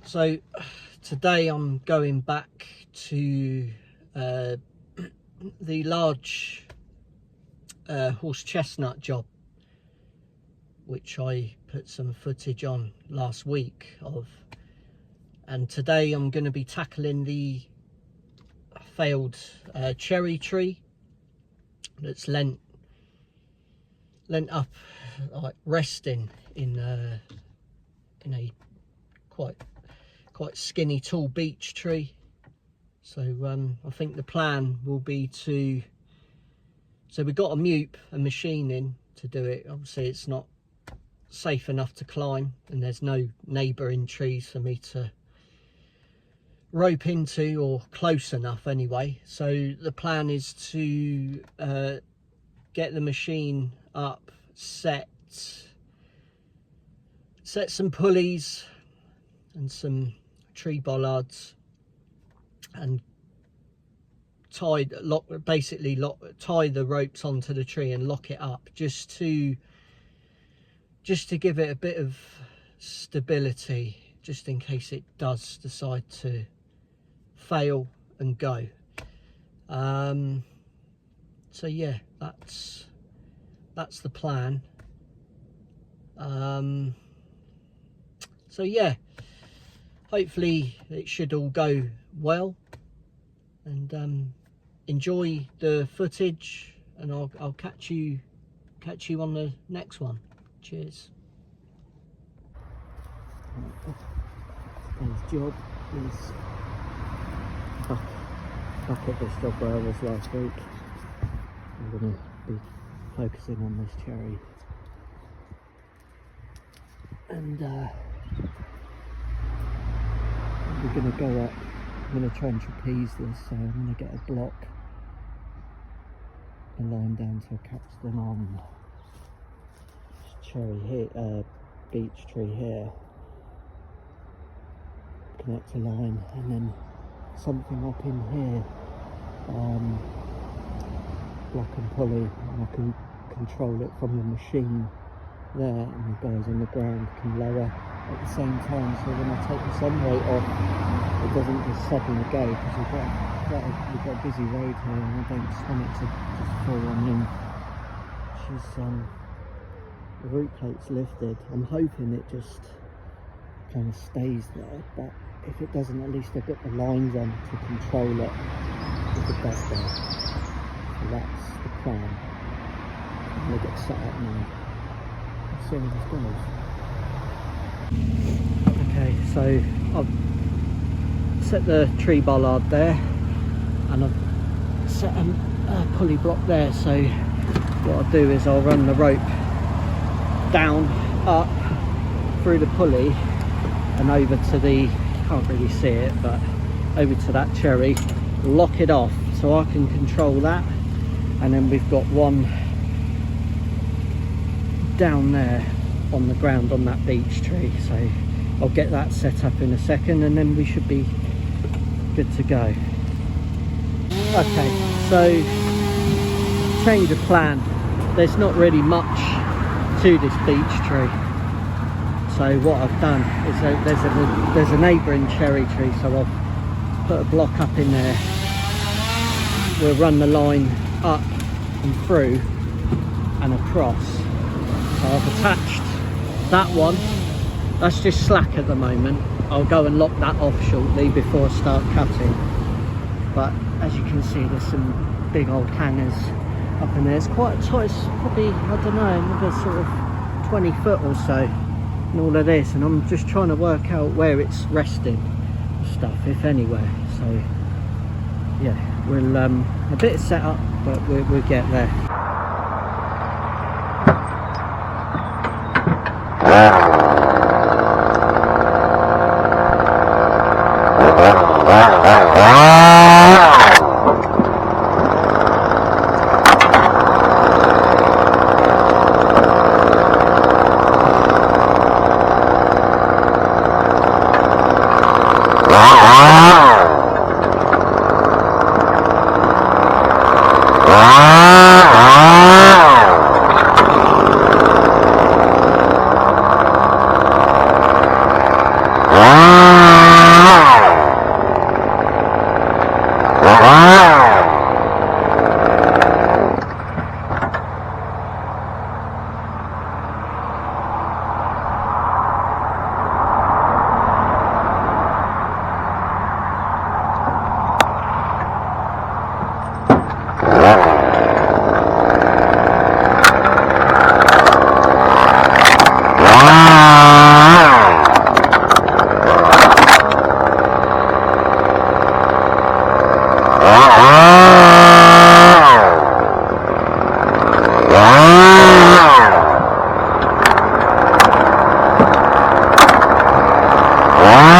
So today I'm going back to the large horse chestnut job, which I put some footage on last week of, and today I'm going to be tackling the failed cherry tree that's lent up, like resting in a quite skinny tall beech tree. So I think the plan will be to, so we got a machine in to do it. Obviously it's not safe enough to climb, and there's no neighbouring trees for me to rope into, or close enough anyway. So the plan is to get the machine up, set some pulleys and some tree bollards, and tie the ropes onto the tree and lock it up, just to give it a bit of stability, just in case it does decide to fail and go. So yeah, that's the plan. So yeah, hopefully it should all go well, and enjoy the footage, and I'll catch you on the next one. Cheers. Today's job is back at this job where I was last week. I'm going to be focusing on this cherry, and we're going to go up. I'm going to try and trapeze this, so I'm going to get a block, a line down to a capstan on this cherry here, beech tree here, connect a line, and then something up in here, block and pulley, and I can control it from the machine there, and the guys on the ground can lower at the same time, so when I take the sun weight off, it doesn't just suddenly go, because we've got a busy road here, and I don't just want it to just fall on in. The root plate's lifted. I'm hoping it just kind of stays there, but if it doesn't, at least I've got the lines on to control it with the bus there. So that's the plan. I'm going to get set up now. Let's see how this goes. Okay, so I've set the tree bollard there, and I've set a pulley block there. So what I'll do is I'll run the rope down, up, through the pulley, and over to the, can't really see it, but over to that cherry, lock it off so I can control that. And then we've got one down there on the ground on that beech tree, so I'll get that set up in a second, and then we should be good to go. Okay, so change of plan. There's not really much to this beech tree, so what I've done is there's a neighbouring cherry tree, so I've put a block up in there. We'll run the line up and through and across. So I've attached that one. That's just slack at the moment. I'll go and lock that off shortly before I start cutting. But as you can see, there's some big old hangers up in there. It's quite tight, it's probably, I don't know, another sort of 20 foot or so and all of this, and I'm just trying to work out where it's resting stuff, if anywhere. So yeah, we'll a bit of setup, but we'll get there. Ah! Wow.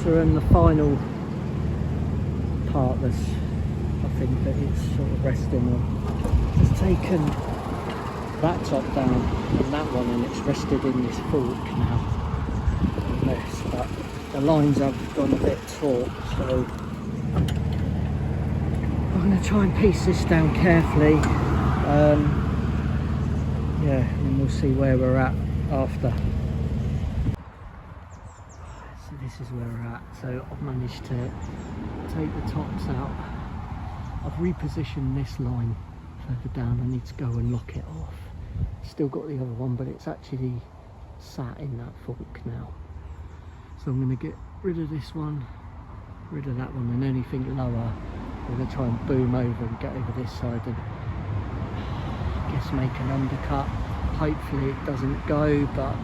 closer and the final part that's, I think, that it's sort of resting on. It's taken that top down and that one, and it's rested in this fork now. This, but the lines have gone a bit taut, so I'm going to try and piece this down carefully. Yeah, and we'll see where we're at after. So this is where we're at. So I've managed to take the tops out. I've repositioned this line further down. I need to go and lock it off. Still got the other one, but it's actually sat in that fork now. So I'm going to get rid of this one, rid of that one, and anything lower I'm going to try and boom over and get over this side and I guess make an undercut. Hopefully it doesn't go, but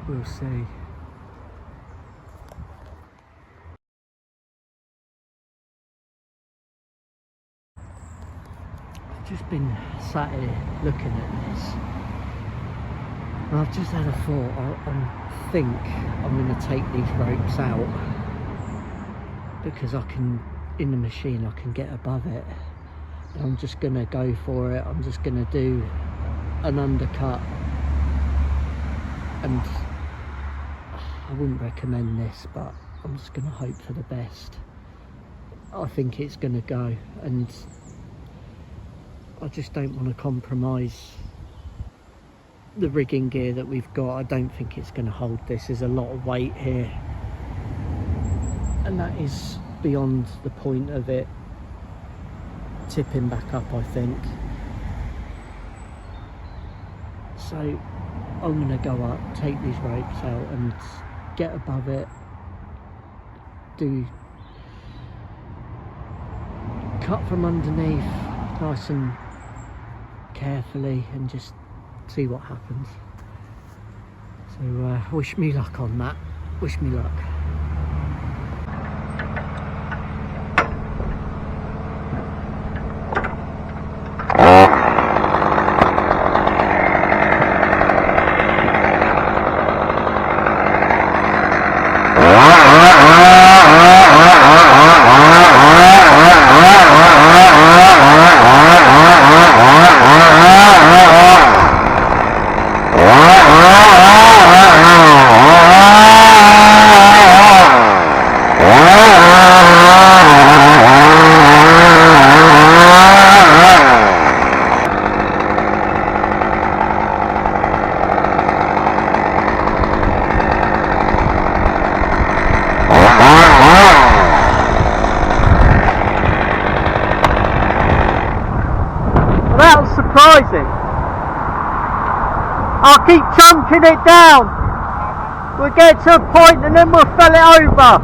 we'll see. I've just been sat here looking at this and I've just had a thought. I think I'm going to take these ropes out because I can, in the machine I can get above it. And I'm just going to go for it. I'm just going to do an undercut, and I wouldn't recommend this, but I'm just going to hope for the best. I think it's going to go, and I just don't want to compromise the rigging gear that we've got. I don't think it's going to hold this. There's a lot of weight here, and that is beyond the point of it tipping back up, I think. So I'm going to go up, take these ropes out and get above it, do cut from underneath nice and carefully and just see what happens. So wish me luck on that. Wish me luck. That was surprising. I'll keep chunking it down. We'll get to a point and then we'll fell it over.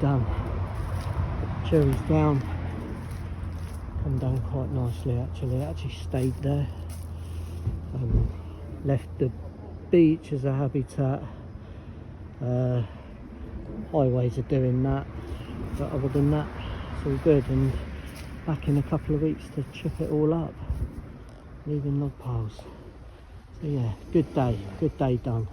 done. Cherries down, come down quite nicely actually. It actually stayed there. Left the beach as a habitat. Highways are doing that, but other than that it's all good, and back in a couple of weeks to chip it all up, leaving log piles. So yeah, good day done.